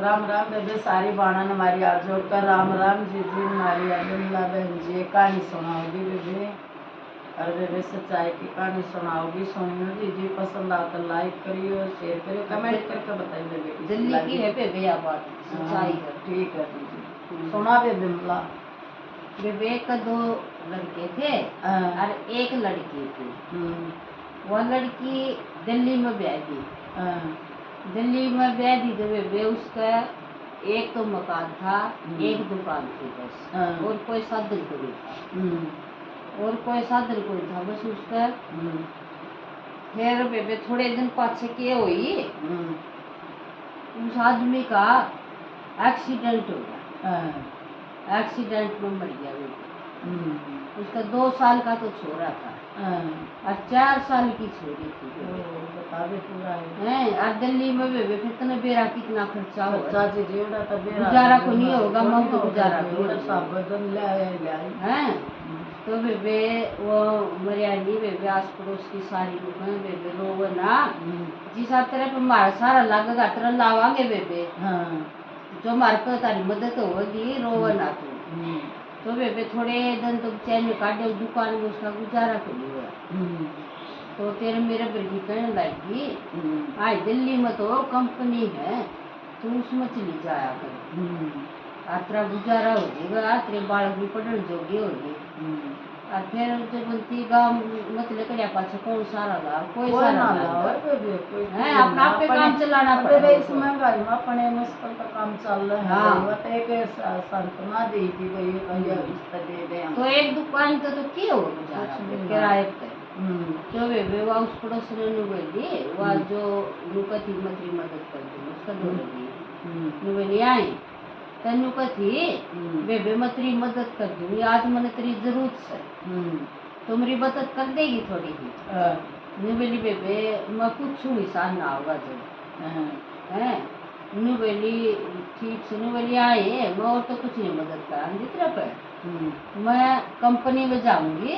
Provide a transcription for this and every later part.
राम राम बेबे सारी बाणन हमारी हाथ जोड़कर राम राम जी जी हमारी अब्दुल्ला बहन जी कहानी सुनाओगी बेबे। और बेबे सच्चाई की कहानी सुनाओगी सुनियो जी जी पसंद आओ तो लाइक करियो शेयर करियो कमेंट करके बताइए बेबे दिल्ली की है बेबे या बात सच्चाई है। ठीक है जी सुना बेबे मला। बेबे का दो लड़के थे और एक लड़की थी। वो लड़की दिल्ली में ब्याह दी। दिल्ली में ब्याह दी तो बेबे उसका एक तो मकान था एक दुकान थी बस और कोई साधन को नहीं था और कोई साधन को नहीं था बस उसका। फिर बेबे थोड़े दिन पाछे के हुई उस आदमी का एक्सीडेंट हो गया। एक्सीडेंट में मर गया बेबे। उसका 2 साल का तो छोरा था और 4 साल की छोरी थी। बता दे पूरा है और दिल्ली में बेबे कितना बेरा कितना खर्चा हो गुजारा को नहीं होगा मम तो गुजारा है। तो बेबे वो मरियानी बेबे आस पड़ोस की सारी लोग बेबे रोवे ना जिस तरह पे हमारा सारा लगेगा तरह लावांगे बेबे जो हमारे को तारी मदद होगी रोवे ना तो बेबे थोड़े दिन तो चैन काटे दुकान में उसका गुजारा को नहीं हुआ। तो तेरे मेरे बल्कि कहने लगी आज दिल्ली में तो कंपनी है तो उसमें चली जाया कर तेरा गुजारा हो जाएगा तेरे बालक भी पढ़ने जोगे होगी। और फिर जब बनती गाँव मतलब करिया पाछे कौन सारा ला कोई सारा है अपना आपके काम चलाना पड़ेगा। इस महंगाई में अपने मुश्किल का काम चल रहा है। वो तो एक सांत्वना दी थी भाई दे दे तो एक दुकान तो क्या हो गुजारा किराए पे। तो वे उस पड़ोस ने बोली वह जो नुकती मत्री मदद कर दी उसका दो लगी बोली आई तेन कथी बेबे मत्री मदद कर दूंगी आज मैंने तेरी जरूरत से तो मेरी मदद कर देगी थोड़ी ही बोली बेबे मैं कुछ हिसाब ना होगा जब है बोली ठीक से बोली आए मैं और तो कुछ नहीं मदद करा जितना पर मैं कंपनी में जाऊंगी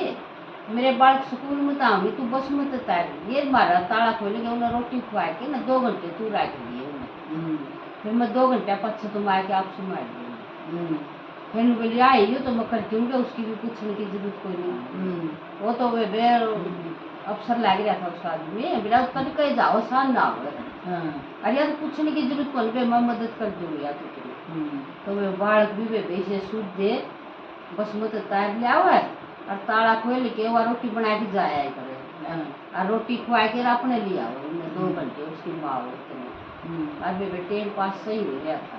मेरे बालक स्कूल में तो आऊंगी तू बस में तो तैर ये मारा ताला खोलेंगे उन्हें रोटी खुआ के ना 2 घंटे तू रख दिए फिर मैं 2 घंटे पीछे तुम आके आपसे मार दूंगी। फिर बोली आई हो तो मैं करती हूँ उसकी भी पूछने की जरूरत कोई नहीं। वो तो वे अफसर लग रहा था उस आदमी बिना उसका भी कहीं जाओ सान ना हो अरे यार पूछने की जरूरत कौन पे मैं मदद कर दूंगी यार तो वे बालक भी वे वैसे सूद दे बस में तो तैर लिया हुआ है और ताला खोल के वह रोटी बना के जाया करे और रोटी खुआ के अपने लिया हो 2 घंटे उसकी माँ और वे बेटे पास सही हो गया था।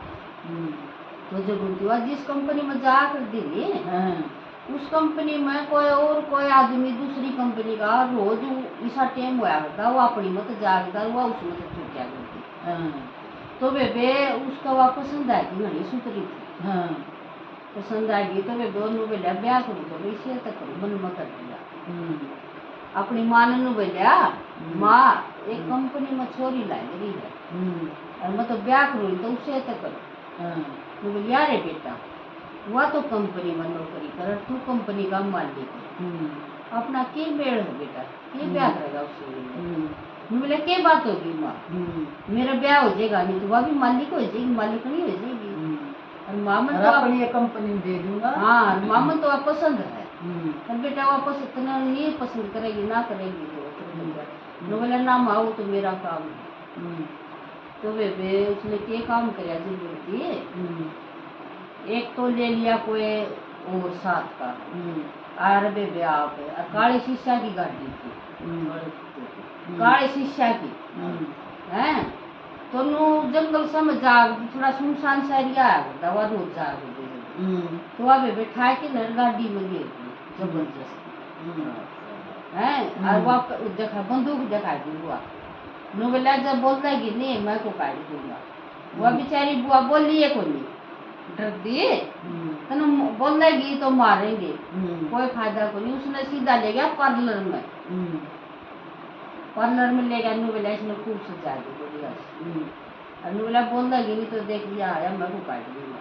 तो जो बोलती हुआ जिस कंपनी में जा कर दिली उस कंपनी में कोई आदमी दूसरी कंपनी का रोज ऐसा टाइम हुआ करता वो अपनी मत जागता हुआ उसमें तो छूटा करती तो बेबे उसका वह पसंद आएगी घनी सुतरी थी पसंद आएगी तो वे दोनों बोलिया ब्याह करूँ तो वैसे तक मन में कर दिया अपनी माँ ने बोलिया माँ एक कंपनी में छोरी लाई रही है और मैं तो ब्याह करूँ तो उसे तक करो बोलिया रे बेटा वह तो कंपनी में नौकरी कर तू कंपनी का मालिक अपना के मेड़ है बेटा के ब्याह करेगा उससे बोले के बात होगी माँ मेरा ब्याह हो जाएगा नहीं तो वह भी मालिक हो जाएगी मालिक नहीं हो जाएगी और मामन तो अपनी ये कंपनी दे दूंगा। हाँ मामन तो पसंद है और बेटा वापस इतना नहीं पसंद करेगी ना करेगी तो बोले ना माँ वो तो मेरा काम है। तो वे उसने क्या काम कराया जी बोलती एक तो ले लिया कोई और 7 का और बेबे आप काले शीशा की गाड़ी थी काले शीशा की है तो नु जंगल से में जाग थोड़ा सुनसान सा एरिया है दवा रोज जाग तो वह बैठा के न गाड़ी में गिर जबरदस्ती है और वह देखा बंदूक दिखा दी बुआ नु बोला जब बोलता है कि नहीं मैं को काट दूंगा वह बेचारी बुआ बोली है कोई डर दिए तनु बोल देगी तो मारेंगे कोई फायदा को नहीं उसने सीधा ले गया पार्लर में ले गया नु बोला इसने खूब सजा दी बोलिया नु बोला बोल देगी नहीं तो देख लिया आया मैं को काट दूंगा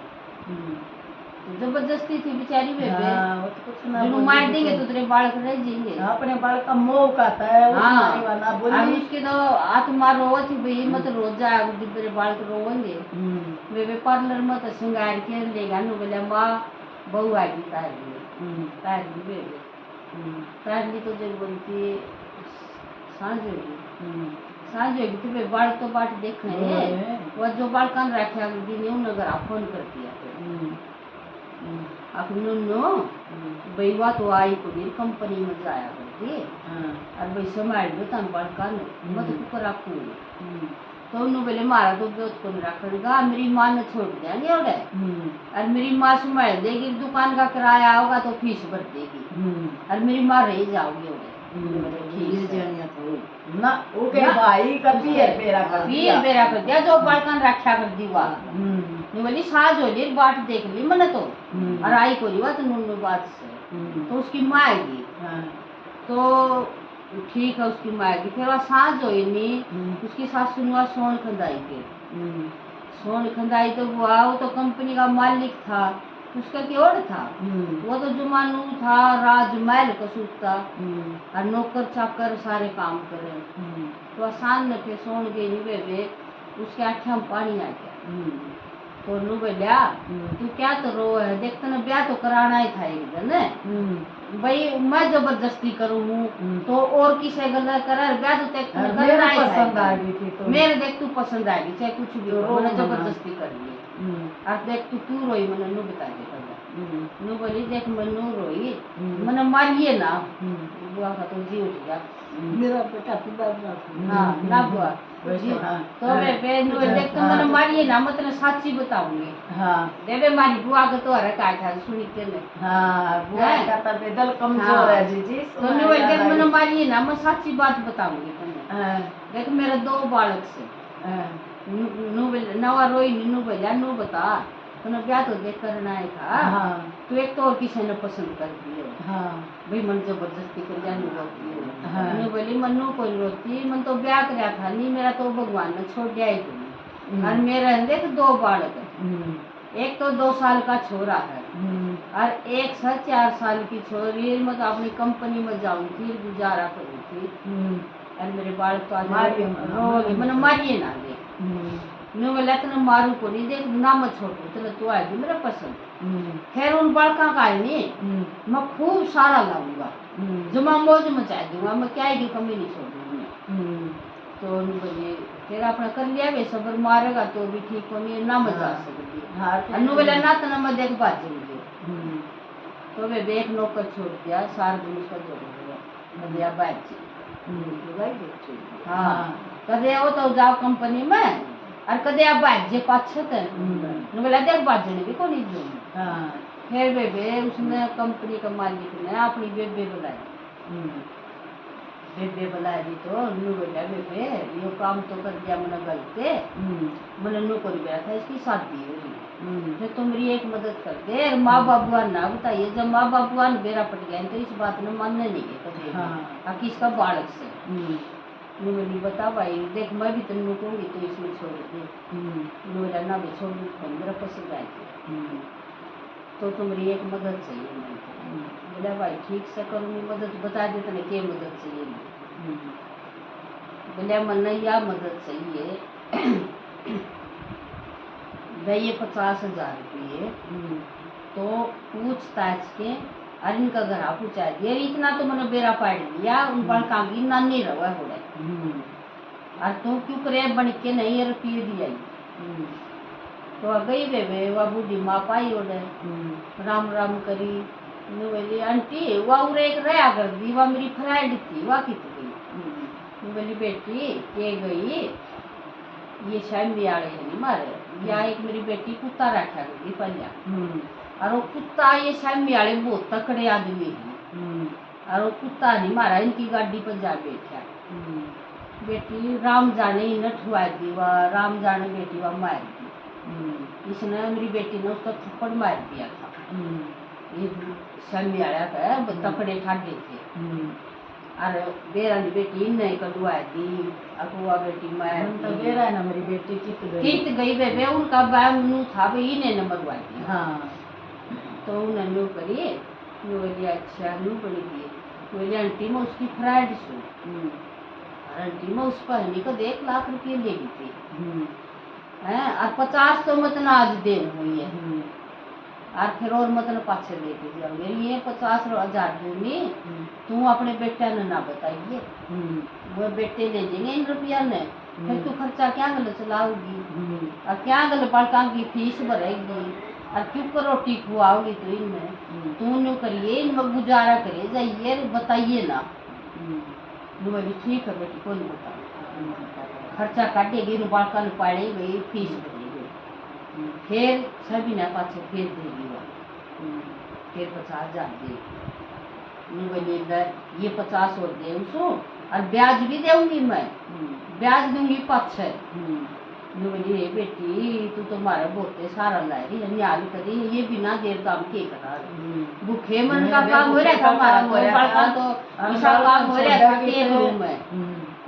जबरदस्ती थी बेचारी बेबे। हाँ, वो तो कुछ ना जो बोली मार देंगे बेचारी। तो तेरे बालक रह जाएंगे। अपने बाल का मोह कहता है उस हाँ। नारी वाला अब बोली। उसके तो आत्मा रोवो थी भाई मत रोज जा तेरे बालक रोवेंगे। बेबे पार्लर में तो श्रृंगार के लेगा नु बोले माँ बहू आएगी तारली बेबे तारली तो जब बोलती सांझ होगी सांझ होगी तो भाई बाल तो बाट देखना है वो जो बाल कान रखे दिन नगर आप फोन कर दिया आप नो भाई तो आई को भी कंपनी में जाया करती और भाई समाज दो तन बाल कान मत कुकर आपको तो उन्होंने बोले मारा तो बहुत कौन रखेगा मेरी माँ ने छोड़ देंगे और मेरी माँ संभाल देगी दुकान का किराया होगा तो फीस भर देगी और मेरी माँ रह जाओगी ना ओके भाई का पीर बेरा कर दिया जो बालकान रखा कर दी वा बोली साज हो ली बाट देख ली मैंने तो और आई को रिवा तो नुन्नू बात से तो उसकी माँ आएगी तो ठीक है उसकी माँ आएगी फिर वह साँझ हो नहीं उसकी सासू ने सोन खंदाई के सोन खंदाई तो वो तो कंपनी का मालिक था उसका क्या और था वो तो जुमानू था राजमहल का सूखता और नौकर चाकर सारे काम करे तो आसान न थे सोन के निवे उसके आँखें में पानी आ गया तो नु बोलिया तू क्या तो रो है देख तने ब्याह तो कराना ही था एक दिन भाई मैं जबरदस्ती करूँ तो और किसे गलत करे ब्याह तो देख तने करना ही पसंद आ गई थी तो मेरे देख तू पसंद आ गई चाहे कुछ भी हो मैंने जबरदस्ती कर ली और देख तू क्यों रोई मैंने नु बता दे नु बोली देख मैं नु रोई मैंने मारिए ना बुआ का तो जी उठ गया मेरा बेटा तू बात हाँ ना बुआ तो वे देख तो मैंने मारिए ना मैं तेने सच्ची बताऊंगी हाँ देवे मारी बुआ का तो हर का था सुनी के ने हाँ बुआ का तो बेदल कमजोर है जी तो नु देख मैंने मारिए ना मैं सच्ची बात बताऊंगी तुम्हें देख मेरे 2 बालक से नु नवा रोई नु बोला नु बता तूने ब्याह तो देख करना ही था तो एक तो और किसी ने पसंद कर दिया भाई मन जबरदस्ती कर जानी रोती है बोली मनु कोई रोती मन तो ब्याह कराया था नहीं मेरा तो भगवान ने छोड़ दिया ही तुम्हें और मेरे देख 2 बालक एक तो 2 साल का छोरा है और एक 4 साल की छोरी मैं तो अपनी कंपनी में जाऊंगी गुजारा करूंगी और मेरे बालक तो आज रो मैंने मारिए ना दे नु बोला तने मारू को नहीं देख ना मत छोड़ो तने तो आएगी मेरा पसंद खैर उन बालका का नहीं मैं खूब सारा लाऊंगा जो मैं मौज मचा दूंगा मैं क्या ही कमी नहीं छोड़ूंगी तो नु बोले फिर अपना कर लिया वे सबर मारेगा तो भी ठीक होनी ना मचा सकती नु बोला ना तने मैं देख बाजूंगी तो वे एक नौकर छोड़ दिया 4 दिन उसका जोड़ दिया दिया बाजी हाँ कदे वो तो जाओ कंपनी में और कदे आप बाजे पाछे थे नु बोला देख बाजने भी कोनी जो फिर बेबे उसने कंपनी का मालिक ने अपनी बेबे बुलाई बेबे बुलाई दी तो नु बोला बेबे ये काम तो कर दिया मैंने गलते मैंने नु कर गया था इसकी शादी हो रही तो तुम मेरी एक मदद कर दे माँ बाबुआ ना बताइए जब माँ बाबुआ बेरा पट गया तो इस बात ने मानने नहीं है कभी किसका बालक से मुझे बता भाई देख मैं भी तेन कहूँगी तो इसमें छोड़ दे मेरा ना भी छोड़ दे मेरा पसंद आए तो तुम्हारी एक मदद चाहिए मैं बोला भाई ठीक से करूँगी मदद बता दे तेने क्या मदद चाहिए बोला मन या मदद चाहिए भाई ये 50,000 रुपये तो पूछताछ के और इनका घर पूछा दिया इतना तो मैंने बेरा पाड़ लिया उन पर कागी नानी रहा हो और तू क्यों करे बन के नहीं रुपये दिया तो गई वे वह बूढ़ी माँ पाई हो राम राम करी बोली आंटी वह उरे एक रहा कर दी वह मेरी फ्रेंड थी वह कित गई बोली बेटी ये गई ये शायद आड़े है नहीं मारे या एक मेरी बेटी कुत्ता रखा गई पलिया और वो कुत्ता ये शायद आड़े बहुत तकड़े आदमी है और वो कुत्ता नहीं मारा इनकी गाड़ी पर जा बैठा बेटी राम जाने नठुआ दी वह राम जाने बेटी वह मार दी इसने मेरी बेटी ने उसका थप्पड़ मार दिया था ये शायद आया था तकड़े ठाडे थे और बेरा की बेटी नहीं कटवा दी अकुआ बेटी मार तो बेरा ना मेरी बेटी कित गई बेबे उनका बाय मुँह था भाई इन्हें न मरवा दी हाँ तो उन्हें न्यू करिए, न्यू बोली अच्छा न्यू बनी दिए, बोली आंटी मैं उसकी फ्रेंड छू, और आंटी मैं उस पर नहीं को 1 लाख रुपये ले ली थी हैं, और 50 तो मतलब आज दे हुई है, और फिर और मतलब पाछे लेके जाओगे ये 50,000 दूंगी, तू अपने बेटे ने ना बताइए, वो बेटे ले जाएंगे इन रुपया ने, फिर तू खर्चा क्या गल चलाओगी, और क्या गल बालका की फीस भरेगी, और क्यों को रोटी खुआओगी तू इनमें, तू न्यू करिए इनमें गुजारा करिए जाइए बताइए ना, बोली ठीक है बेटी कोई नहीं बताओ, खर्चा काटेगी नु बालका ने पाड़ेगी फीस भरेगी, फिर सभी ने पाछे फिर देगी, फिर 50,000 दे, बोली ये 50 और दे उसको, और ब्याज भी दूंगी मैं, ब्याज दूंगी पाछे, बोली बेटी तू तो मारे बोते सारा ला रही है न्याल करी, ये बिना देर काम के करा भूखे मन का काम हो रहा था हमारा, का तो ऐसा काम हो रहा था के रूम में,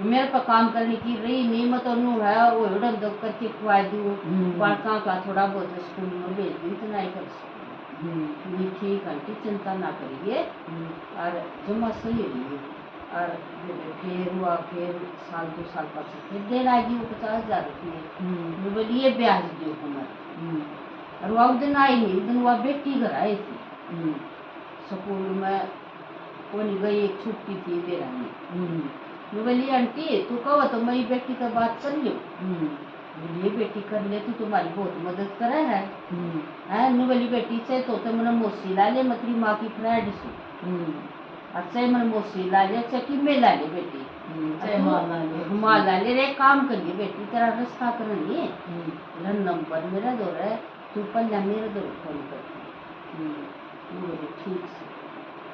मेरे पर काम करने की रही नहीं, मैं तो नू है वो उड़न दो करके खुआ दूँ, बालका का थोड़ा बहुत स्कूल में भेज दूँ, इतना ही कर सकती, ठीक आंटी चिंता ना करिए, और जमा सही रही, और फिर हुआ फिर साल 2 साल पाछे फिर देर आएगी वो 50,000 रुपये, बोली ये ब्याज दो हमारे, और वह उस दिन आई नहीं, उस दिन वह बेटी घर आई थी, स्कूल में वो नहीं गई, एक छुट्टी थी बेरानी, बोली आंटी तू कहो तो मेरी बेटी से बात कर लियो, बोली बेटी कर ले तू तुम्हारी बहुत मदद करे है, बोली बेटी से तो मैंने मौसी ला ले मतरी माँ की फ्रेंड से, अच्छा मन मौसी ला ले अच्छा कि मैं ला ले बेटी, माँ ला ले रे काम करिए बेटी तेरा रास्ता करेंगे, नंबर मेरा दो है तू पहले मेरे दो फोन करती, बोली ठीक से,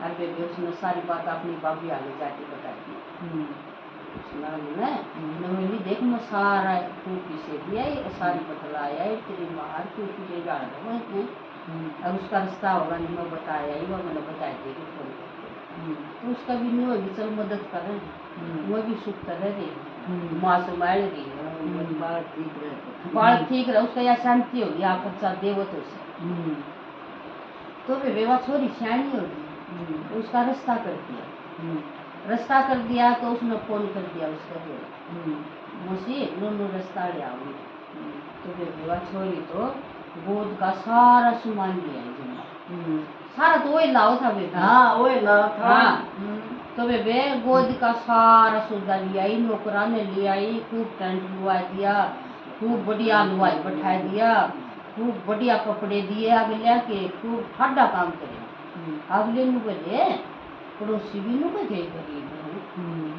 और बेबी उसने सारी बात अपनी भाभी आगे जाके बता दी, उसने देख मैं सारा टूपी से दिया सारी बतलाया तेरी मार तू तुझे जान रहा, और उसका रास्ता होगा नहीं मैं बताया ही, वो मैंने बता देगी फोन करके, तो उसका भी नहीं होगी चल मदद करें, वो भी सुख कर रही माँ से मार रही बाल ठीक रहा, उसका या शांति होगी आप खर्चा देवो तो से, तो वे बेवा छोरी सियाणी होगी, उसका रास्ता कर दिया, रास्ता कर दिया तो उसने फोन कर दिया उसका मौसी नूनू रास्ता ले आओगी, तो वे बेवा छोरी तो गोद का सारा सामान लिया, सारा तो वही लाओ था बेटा, हाँ वही लाओ था, तो वे गोद का सारा सौदा लिया, नौकरा ने लिया, खूब टेंट लुआ दिया, खूब बढ़िया हलवाई बैठा दिया, खूब बढ़िया कपड़े दिए, अगले के खूब ठाडा काम करे, अगले नु बोले पड़ोसी भी नु बजे गरीब,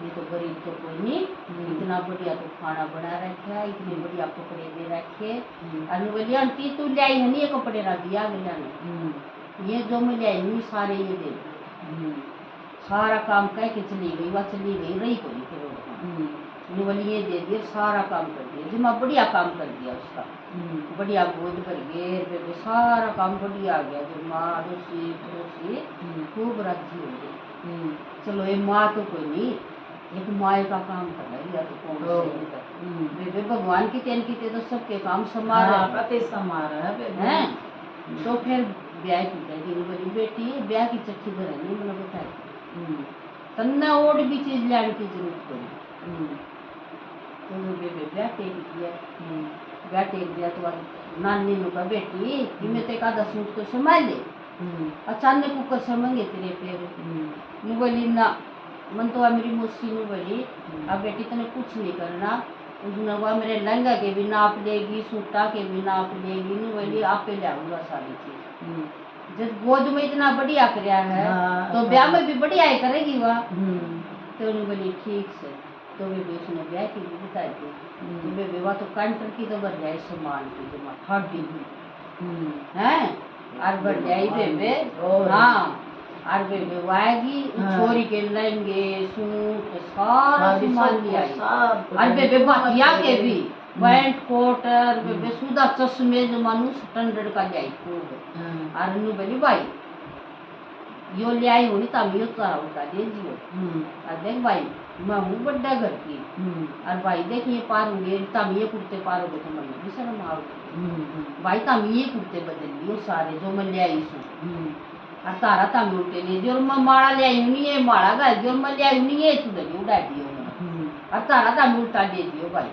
ये तो गरीब तो कोई नहीं, इतना बढ़िया तो खाना बना रखा, इतने बढ़िया कपड़े दे रखे, और बोली आंटी तू लाई है नहीं ये कपड़े रख दिया अगले ने, ये जो मैं लाई नहीं सारे ये दे, सारा काम कह के चली गई, वह चली गई रही कोई फिर बोली ये दे दिया, सारा काम कर दिया, जिम्मा बढ़िया काम कर दिया उसका, बढ़िया गोद भर गए, सारा काम बढ़िया आ गया, जिम्मा अड़ोसी पड़ोसी खूब राजी हो गई, चलो ये माँ तो कोई नहीं, एक माए का काम कर रही है तो कौन से भगवान की तेन की तो सबके काम समार है, तो फिर ब्याह की कही बोली बेटी ब्याह की चिट्ठी भरनी मैंने बताई, तन्ना और भी चीज लाने की जरूरत पड़ी, तो बेबे ब्याह टेक दिया, ब्याह टेक दिया तो नानी ने कहा बेटी कि मैं ते का 10 सूट तो संभाल ले, अचानक ऊपर समझे तेरे पैर, नु बोली ना मन तो मेरी मौसी ने बोली अब बेटी तने कुछ नहीं करना, उसने वह मेरे लहंगा के भी नाप लेगी, सूटा के भी नाप लेगी, नु बोली आप ले आऊंगा सारी चीज, जब गोद में इतना बढ़िया कराया है तो ब्याह में भी बढ़िया ही करेगी वह, तो उन्होंने बोली ठीक से, तो वे उसने ब्याह की भी बता दी, तो वे विवाह तो काउंटर की तो बढ़ जाए सामान की जमा हड्डी हैं, और बढ़ जाए बेबे, हाँ और बेबे आएगी छोरी के लहंगे सूट सारा सामान लिया, और बेबे बातिया के भी पैंट कोट और बेबे सुधा चश्मे जो मानू 100 का जाए खूब, और नु बोली भाई यो ले आई होनी तब यो चारा उठा दे जियो। और देख भाई मैं हूँ बड्डा घर की, और भाई देख ये पार होंगे तब ये कुर्ते पार हो गए तो मन भी शर्म आओ भाई तब ये कुर्ते बदल लियो सारे जो मैं ले आई सू, और तारा तब उठे ले जो मैं माड़ा ले आई नहीं है माड़ा गा जो मैं ले आई नहीं है चुदरी उड़ा दियो और तारा तब उल्टा दे दियो भाई।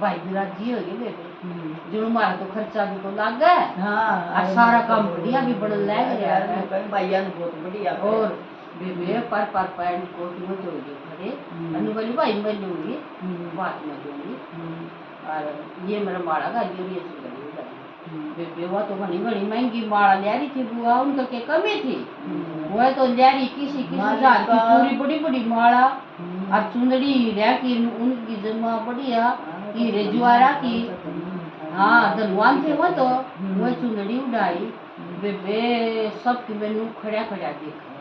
भाई भी राजी हो गए बेबे जो हमारा तो खर्चा भी तो लग गया। हाँ और सारा काम बढ़िया भी बड़ा लग गया है भैया ने बहुत बढ़िया। और बेबे पर पैंट कोट में तो ये खड़े अनुबली भाई मैं लूंगी बात में दूंगी और ये मेरा माड़ा का ये बेबे वो तो बड़ी बड़ी महंगी माड़ा ले रही थी बुआ उनका के कमी थी वो तो ले रही किसी हजार की पूरी बड़ी बड़ी माड़ा और चुंदड़ी हीरा की उनकी जमा बढ़िया हीरे ज्वारा की। हाँ धनवान थे वो तो वो चुंदड़ी उड़ाई बेबे सबकी मैनू खड़ा खड़ा देखा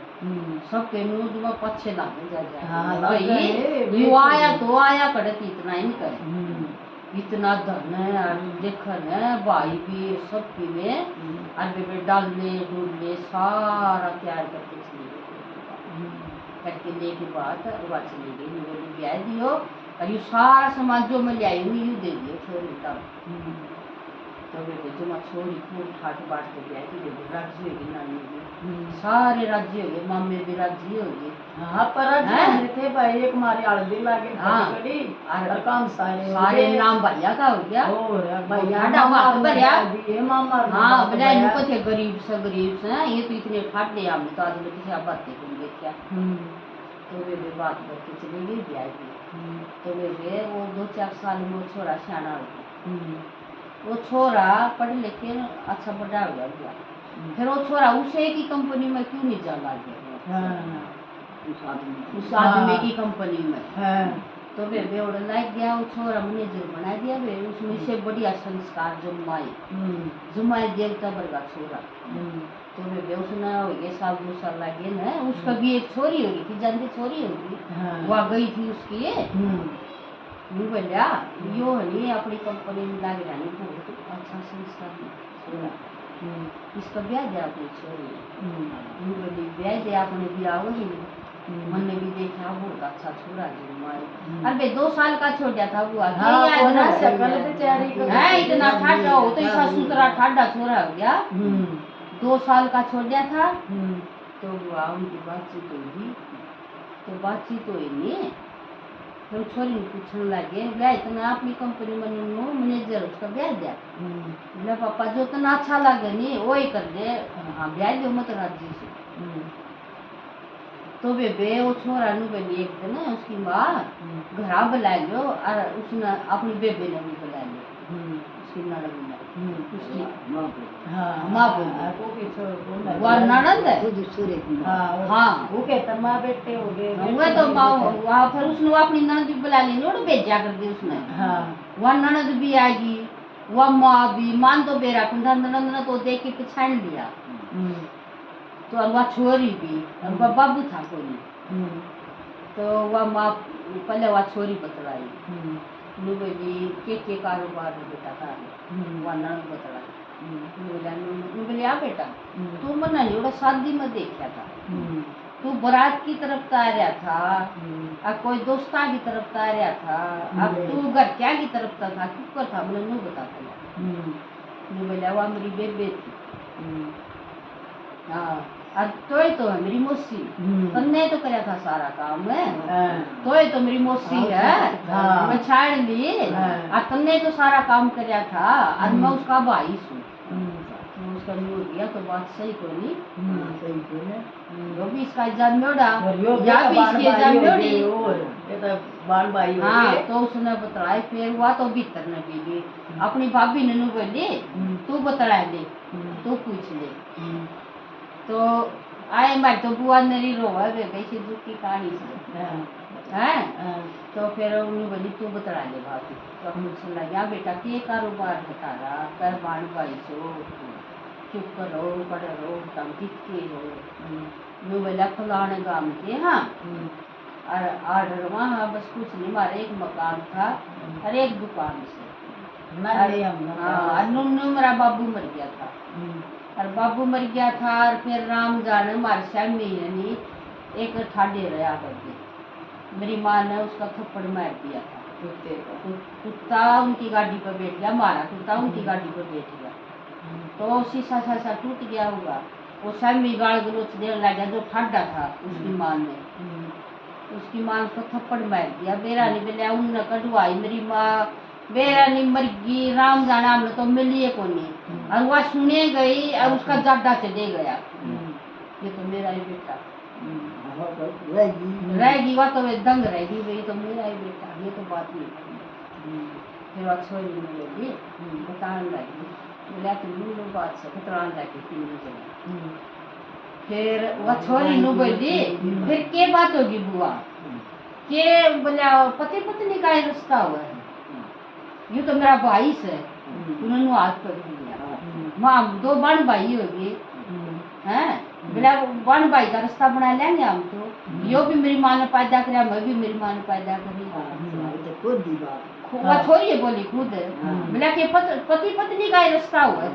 सबके नूज में पछे लागे जा भाई यू आया तो आया करती इतना ही करे इतना धन है और देखन है भाई भी सबकी में और बेबे डालने डूबने सारा तैयार करके चली करके लेके बाद चली गई बोली ब्याह दियो और यू सारा सामान जो मैं ले आई हूँ यू दे दियो छोरी तब तो बेबे जो मैं छोरी खूब ठाट बाट के ब्याह की बेबे राजी होगी नानी भी सारे राजी हो गए मामे भी राजी हो गए। हाँ पर राजी थे भाई एक मारे हल्दी लागे बड़ी और काम सारे नाम भैया का हो गया और भैया डामा भैया ये मामा। हाँ भैया इनको थे गरीब से ये तो इतने ठाट ले हमने तो आज किसी आप बातें को देखा तो बेबे बात करके चली गई ब्याह की तो बेबे वो 2-4 साल में वो छोरा सियाना हो वो छोरा पढ़ लिख के अच्छा बड़ा हो गया फिर वो छोरा उसे की कंपनी में क्यों नहीं जा लगा उस आदमी की कंपनी में तो बेबे उड़ लाग गया वो छोरा मैनेजर बना दिया बे उसमें से बढ़िया संस्कार जुमाई देवता वर्गा छोरा तो बेबे उसने हो गया 1-2 साल लगे ना उसका भी एक छोरी होगी थी जानती छोरी होगी वहाँ गई थी उसकी बोलिया यो है अपनी कंपनी में लागे जाने बहुत अच्छा संस्कार छोरा इसका ब्याह दे अपनी छोरी बोली ब्याह दे अपने ब्याह होगी मैंने भी देखा बहुत अच्छा छोरा जो अरे 2 साल का छोड़ दिया था वो इतना ठाडा हो तो ऐसा सुतरा ठाडा छोरा हो गया 2 साल का छोड़ दिया था तो उनकी बातचीत होगी तो बातचीत हुई नहीं फिर छोरी पूछने लगे गया इतना अपनी कंपनी में मैनेजर उसका ब्याह दिया बोला पापा जो इतना अच्छा लगे नहीं वो ही कर दे हाँ ब्याह दो मत राजी से तो बेबे वो छोरा नु बनी एक दिन उसकी माँ घर बुला लो और उसने अपनी बेबे ने भी बुला लो उसकी ननद ने उसकी माँ बोली वो ननद है हाँ वो कहता माँ बेटे हो गए वो तो वहाँ फिर उसने अपनी ननद भी बुला ली और भेजा कर दी उसने वह ननद भी आएगी वह माँ भी मान तो बेरा नंद ने तो देख के पछाड़ लिया तो वह छोरी भी उनका बाबू था कोई तो वह माँ पहले वह छोरी बतलाई बोली के कारोबार बेटा का वह ननद बतलाई बोले आ बेटा तू मना नहीं शादी में देखा था तू बारात की तरफ तो आ रहा था अब कोई दोस्ता की तरफ तो आ रहा था अब तू घर क्या की तरफ था क्यों था मैंने नहीं बताता बोले वह मेरी बेबे थी हाँ अब तो है मेरी मौसी तन्ने तो कराया था सारा काम तो मेरी मौसी है मैं छाड़ ली और तन्ने तो सारा काम कराया था और मैं उसका भाई हूँ उसका नहीं हो गया तो बात सही को नहीं जो भी इसका एग्जाम मोड़ा या भी इसकी एग्जाम मोड़ी बाल भाई हाँ तो उसने बताया फिर हुआ तो भीतर न भी अपनी भाभी ने बोली तू बतला ले तू पूछ ले तो आए मैं तो बुआ मेरी रोवा बेबे सिद्धू की कहानी से हैं तो फिर उन्होंने बोली तू बता ले भाभी तो मुझसे लगा बेटा के कारोबार बता रहा कर बाण भाई सो चुप करो पढ़ रो तम कितके हो मैं बोला फलाने गांव के हाँ और आर्डर वहाँ बस कुछ नहीं हमारे एक मकान था और एक दुकान से हाँ मेरा बाबू मर गया था और बाबू मर गया था और फिर राम जाने हमारे श्यामी ने एक ठाडे रहा करके मेरी माँ ने उसका थप्पड़ मार दिया था। कुत्ते को। कुत्ता उनकी गाड़ी पर बैठ गया, मारा कुत्ता उनकी गाड़ी पर बैठ गया तो शीशा शाशा टूट गया होगा। वो श्यामी गाल गलोच देने लगा जो ठाडा था उसकी माँ ने, उसकी माँ को थप्पड़ मार दिया। बेरा नहीं बोले उन कटवाई मेरी माँ बेरा नहीं मर गई। राम जाना हमने तो मिलिए को नहीं और वह सुने गई और उसका जाडा चले गया। ये तो मेरा ही बेटा रहेगी, वह तो वे दंग रहेगी, वही तो मेरा ही बेटा, ये तो बात नहीं। फिर वह छोरी में लगी बताने लगी, बोला तुम लोग बात से बतलाने लगी 3 दिन। फिर वह छोरी नु बोली फिर के बात होगी बुआ के बोला पति पत्नी का ही रिश्ता हुआ है, ये तो मेरा भाई से उन्होंने हाथ कर दिया। माँ 2 बहन भाई होगी हैं, बोला बहन भाई का रिश्ता बना लेंगे हम तो, यो भी मेरी माँ ने पैदा किया मैं भी मेरी माँ ने पैदा करी। वह छोरी बोली खुद बोला कि पति पत्नी का ही रिश्ता हुआ है,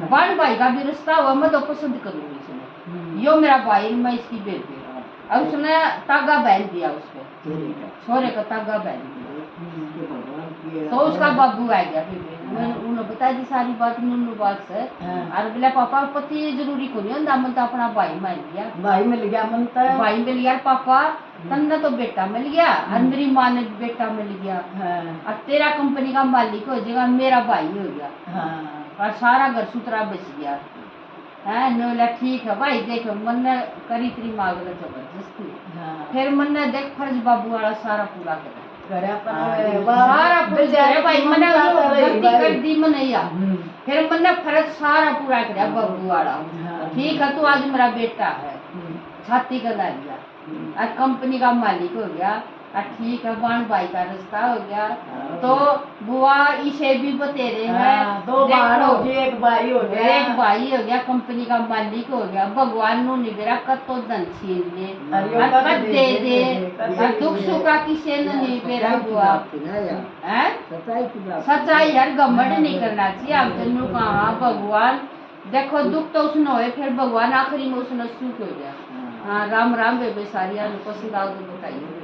बहन भाई का भी रिश्ता हुआ, मैं तो पसंद करूंगी इसमें, यो मेरा भाई मैं इसकी बेटी। और उसने तागा पहन दिया उसको, छोरे का तागा पहन दिया तो उसका बाबू आ गया। फिर उन्होंने बताया दी सारी बात नूनू बात से और बोला पापा पति जरूरी को नहीं होता, मन तो अपना भाई मान लिया, भाई मिल गया मनता है, भाई मिल गया पापा तन्ने तो बेटा मिल गया और मेरी माँ ने बेटा मिल गया और तेरा कंपनी का मालिक हो जाएगा, मेरा भाई हो गया और सारा घर सुथरा बच गया है। बोला ठीक है भाई देखो मन ने करी तेरी माँ बोला जबरदस्ती। फिर मन ने देख फर्ज बाबू वाला सारा पूरा करा सारा पूरा भाई मैंने गलती कर दी मनैया, फिर मैंने फर्ज सारा पूरा कराया बाबू वाला। ठीक है तू आज मेरा बेटा है, छाती का ला लिया और कंपनी का मालिक हो गया और ठीक है बहन भाई का रिश्ता हो गया। तो बुआ इसे भी बतेरे हैं 2 बहन हो गई 1 भाई हो गया, 1 भाई हो गया, कंपनी का मालिक हो गया। भगवान नु निगरा कत तो धन छीन ले कत दे दे दुख सुख का किसे नहीं बेरा बुआ है। सच्चाई यार घमंड नहीं करना चाहिए। हम तेनू कहा भगवान देखो दुख तो उसने होए फिर भगवान आखिरी में उसने सुख हो गया। हाँ राम राम बेबे सारिया पसंद आओ तो बताइए।